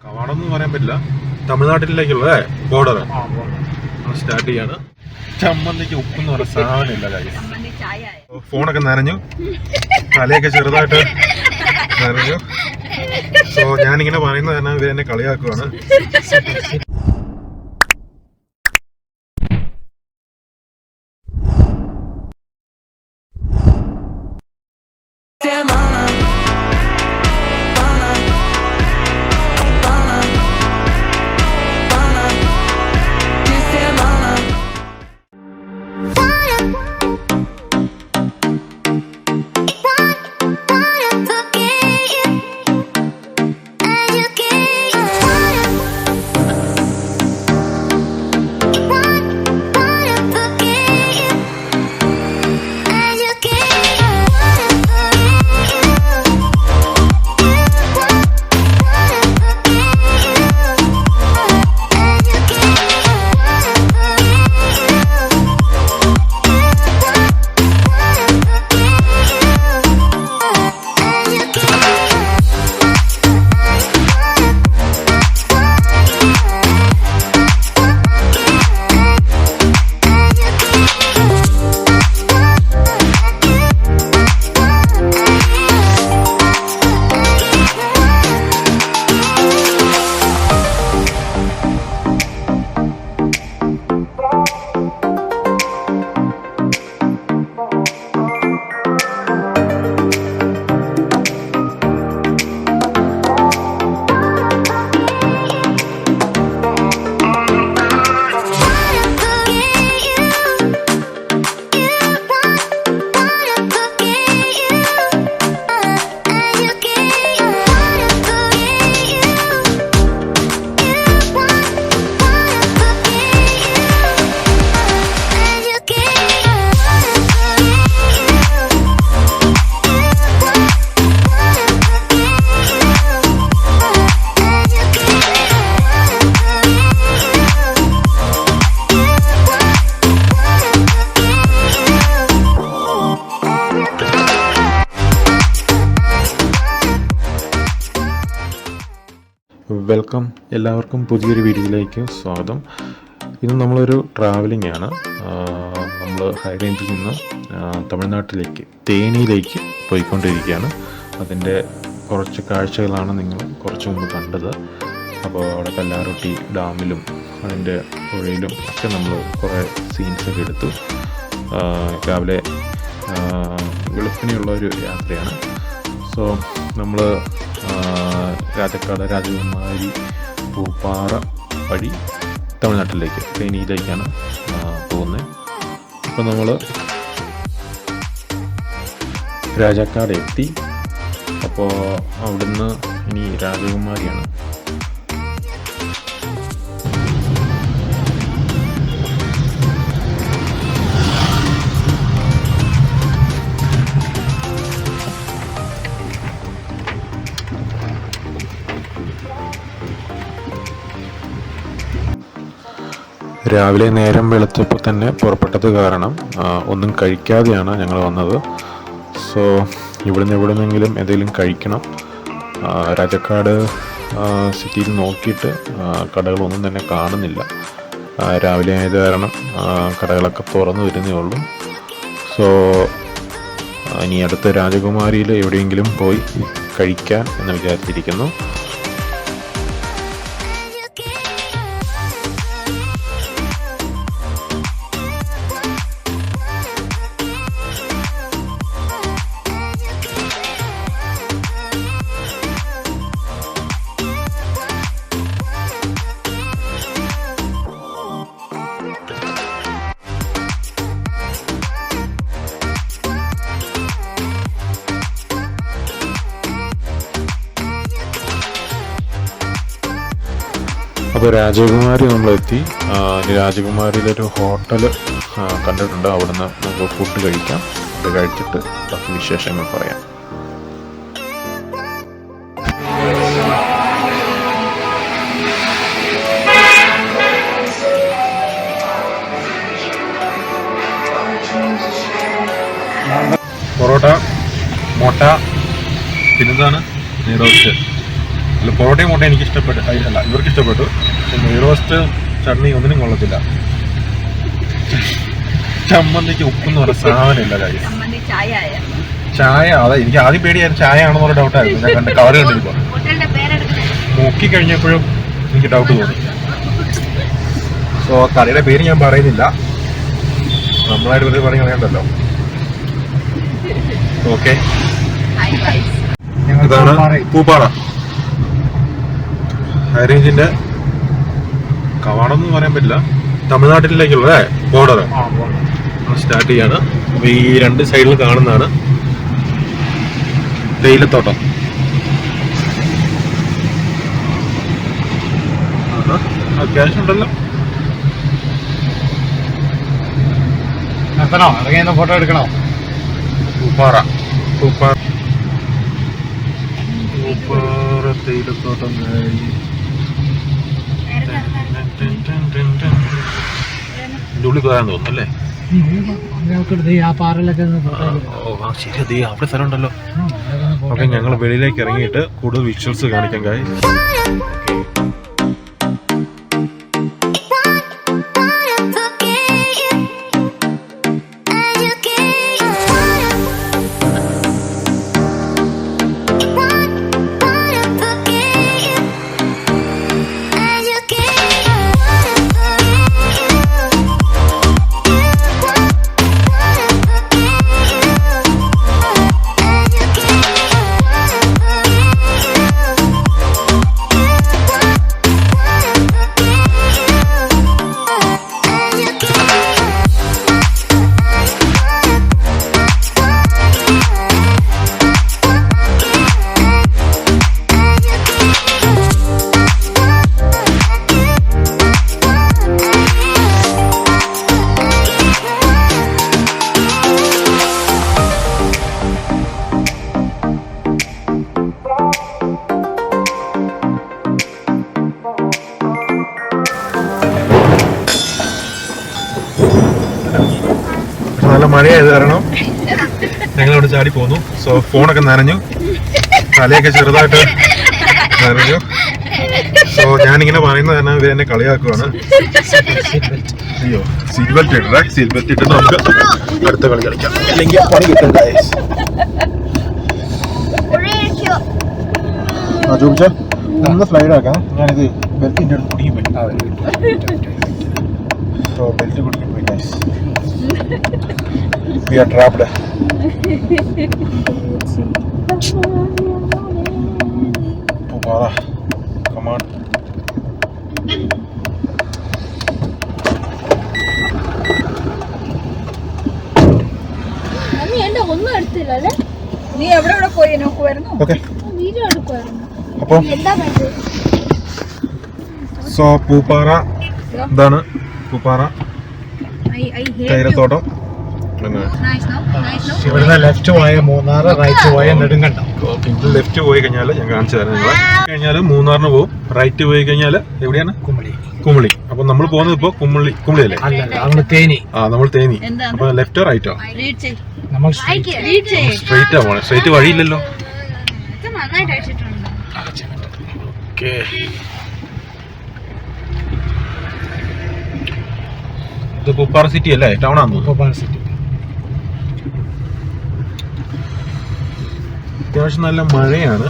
കവാടം എന്ന് പറയാൻ പറ്റില്ല, തമിഴ്നാട്ടിലേക്കുള്ള ബോർഡർ സ്റ്റാർട്ട് ചെയ്യാണ്. ചമ്മന്തിക്ക് ഉപ്പെന്ന് പറഞ്ഞ സാധനമില്ല കാര്യം. ഫോണൊക്കെ നനഞ്ഞു, തലയൊക്കെ ചെറുതായിട്ട് നനഞ്ഞു. സോ ഞാനിങ്ങനെ പറയുന്നത് തന്നെ ഇവർ എന്നെ കളിയാക്കുവാണ്. വെൽക്കം, എല്ലാവർക്കും പുതിയൊരു വീഡിയോയിലേക്ക് സ്വാഗതം. ഇന്ന് നമ്മളൊരു ട്രാവലിംഗ് ആണ്. നമ്മൾ ഹൈ റേഞ്ചിൽ നിന്ന് തമിഴ്നാട്ടിലേക്ക് തേനിയിലേക്ക് പോയിക്കൊണ്ടിരിക്കുകയാണ്. അതിൻ്റെ കുറച്ച് കാഴ്ചകളാണ് നിങ്ങൾ കുറച്ച് മുമ്പ് കണ്ടത്. അപ്പോൾ അവിടെ കല്ലാറൊട്ടി ഡാമിലും അതിൻ്റെ പുഴയിലും ഒക്കെ നമ്മൾ കുറേ സീൻസൊക്കെ എടുത്തു. രാവിലെ വെളുപ്പിനെയുള്ള ഒരു യാത്രയാണ്. സോ നമ്മൾ രാജക്കാട്, രാജകുമാരി, പൂപ്പാറ വഴി തമിഴ്നാട്ടിലേക്ക് തേനിയിലേക്കാണ് പോകുന്നത്. അപ്പോൾ നമ്മൾ രാജക്കാട് എത്തി. അപ്പോൾ അവിടുന്ന് ഇനി രാജകുമാരിയാണ്. രാവിലെ നേരം വെളുത്തപ്പോൾ തന്നെ പുറപ്പെട്ടത് കാരണം ഒന്നും കഴിക്കാതെയാണ് ഞങ്ങൾ വന്നത്. സോ എവിടുന്നെങ്കിലും എന്തെങ്കിലും കഴിക്കണം. രാജക്കാട് സിറ്റിയിൽ നോക്കിയിട്ട് കടകളൊന്നും തന്നെ കാണുന്നില്ല. രാവിലെ ആയത് കാരണം കടകളൊക്കെ തുറന്നു വരുന്നേ ഉള്ളൂ. സോ ഇനി അടുത്ത രാജകുമാരിയിൽ എവിടെയെങ്കിലും പോയി കഴിക്കാൻ എന്ന് വിചാരിച്ചിരിക്കുന്നു. അപ്പോൾ രാജകുമാരി നമ്മളെത്തി. രാജകുമാരിയിലൊരു ഹോട്ടൽ കണ്ടിട്ടുണ്ട്. അവിടുന്ന് നമുക്ക് ഫുഡ് കഴിക്കാം. അത് കഴിച്ചിട്ട് ബാക്കി വിശേഷങ്ങൾ പറയാം. പൊറോട്ട, മുട്ട, പിന്നെന്താണ് നെയ് റോസ്റ്റ് അല്ല, പൊറോട്ടയും മുട്ടയും എനിക്ക് ഇഷ്ടപ്പെട്ടു, അല്ല ഇവർക്ക് ഇഷ്ടപ്പെട്ടു. പക്ഷെ നെയ് റോസ്റ്റ് ചട്നി ഒന്നിനും കൊള്ളത്തില്ല. ചമ്മന്തിക്ക് ഉപ്പെന്ന് പറഞ്ഞ സാധനമില്ല കാര്യം. ചായ അതെ, എനിക്ക് ആദ്യം പേടിയായിരുന്നു ചായ ആണെന്നുള്ള ഡൗട്ടായിരുന്നു. ഞാൻ കണ്ട കവർ കണ്ടിരിക്കുമ്പോ നോക്കി കഴിഞ്ഞപ്പോഴും എനിക്ക് ഡൗട്ട് തോന്നി. സോ കറിയുടെ പേര് ഞാൻ പറയുന്നില്ല, നമ്മളായിട്ട് വെറുതെ പറഞ്ഞ് കളയണ്ടല്ലോ. ഓക്കെ, ഇതാണ് പൂപ്പാറ ഹൈറേഞ്ചിന്റെ കവാടം എന്ന് പറയാൻ പറ്റില്ല, തമിഴ്നാട്ടിലേക്കുള്ള ബോർഡർ സ്റ്റാർട്ട് ചെയ്യാണ്. അപ്പൊ ഈ രണ്ട് സൈഡിൽ കാണുന്നതാണ് തേയിലത്തോട്ടം. അത്യാവശ്യം ഉണ്ടല്ലോ. ഫോട്ടോ എടുക്കണോ? പൂപ്പാറ പൂപ്പാറ പൂപ്പാറ തേയിലത്തോട്ടം. ഉള്ളിൽ കയറാൻ തോന്നുന്നു അല്ലേ? ശരി, അവിടെ സ്ഥലം ഉണ്ടല്ലോ. ഓക്കെ, ഞങ്ങൾ വെളിയിലേക്ക് ഇറങ്ങിയിട്ട് കൂടുതൽ വിഷ്വൽസ് കാണിക്കാൻ കഴിയും. നല്ല മഴയായത് കാരണം ഞങ്ങളിവിടെ ചാടി പോന്നു. സോ ഫോണൊക്കെ നനഞ്ഞു, തലയൊക്കെ ചെറുതായിട്ട് നനഞ്ഞു. സോ ഞാനിങ്ങനെ പറയുന്നത് തന്നെ ഇവർ എന്നെ കളിയാക്കുവാണ്. അയ്യോ, സീറ്റ് ബെൽറ്റ് ഇട്ടേ, സീറ്റ് ബെൽറ്റ് ഇട്ടിട്ട് നമുക്ക് അടുത്ത കളി കളിക്കാം, അല്ലെങ്കിൽ പണി കിട്ടും. ചോദിച്ചാൽ ഒന്ന് സ്ലൈഡ് ആക്കാം. ഞാനിത് ബെൽറ്റിൻ്റെ അടുത്ത് കുടുങ്ങി പോയി. സോ ബെൽറ്റ് കുടുങ്ങി പോയി guys. We are trapped. Pupara, come on. നീ എന്നെ ഒന്നും എടുത്തില്ലല്ലേ? നീ എവിടെ പോയി നോക്കുവായിരുന്നു? Okay, video എടുക്കുവായിരുന്നു. അപ്പോൾ സോ പൂപ്പാറ, ഇതാണ് പൂപ്പാറ തേയിലത്തോട്ടം. ഇവിടുന്ന് ലെഫ്റ്റ് പോയ മൂന്നാർ, റൈറ്റ് പോയ നെടുങ്കണ്ടം. ലെഫ്റ്റ് പോയി കഴിഞ്ഞാൽ ഞാൻ കാണിച്ചു തരാം നിങ്ങളെ. കഴിഞ്ഞാൽ മൂന്നാറിന് പോകും. റൈറ്റ് പോയി കഴിഞ്ഞാൽ എവിടെയാണ്? കുമളി. അപ്പൊ നമ്മൾ പോകുന്നത് ഇപ്പൊ കുമളി അല്ലേ? നമ്മൾ തേനി. നമ്മൾ തേനി. അപ്പൊ ലെഫ്റ്റോ റൈറ്റോ? നമ്മൾ സ്ട്രൈറ്റാ പോണേ. സ്ട്രൈറ്റ് വഴിയില്ലല്ലോ. ഓക്കെ, ഇത് പൂപ്പാറ സിറ്റി അല്ലേ? ടൗൺ ആണെന്ന് തോന്നുന്നു. പൂപ്പാറ സിറ്റി. അത്യാവശ്യം നല്ല മഴയാണ്,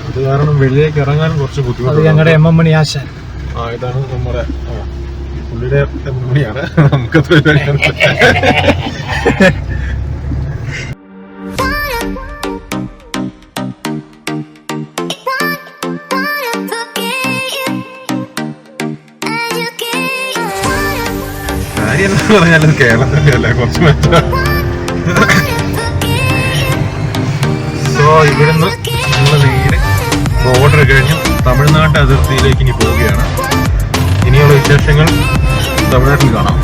അത് കാരണം വെളിയിലേക്ക് ഇറങ്ങാനും കുറച്ച് ബുദ്ധിമുട്ട്. ഞങ്ങളുടെ എം എം മണി ആശാൻ. ഇതാണ് നമ്മുടെ പുള്ളിയുടെ എം എം മണിയാണ്. നമുക്കത്ര കാര്യം എന്ന് പറഞ്ഞാൽ കേരളത്തിന്റെ അല്ല, കുറച്ച് മെച്ച. സോ ഇവിടുന്ന് നമ്മൾ നേരെ ബോർഡർ കഴിഞ്ഞ് തമിഴ്നാട്ട് അതിർത്തിയിലേക്ക് ഇനി പോവുകയാണ്. ഇനിയുള്ള വിശേഷങ്ങൾ തമിഴ്നാട്ടിൽ കാണാം.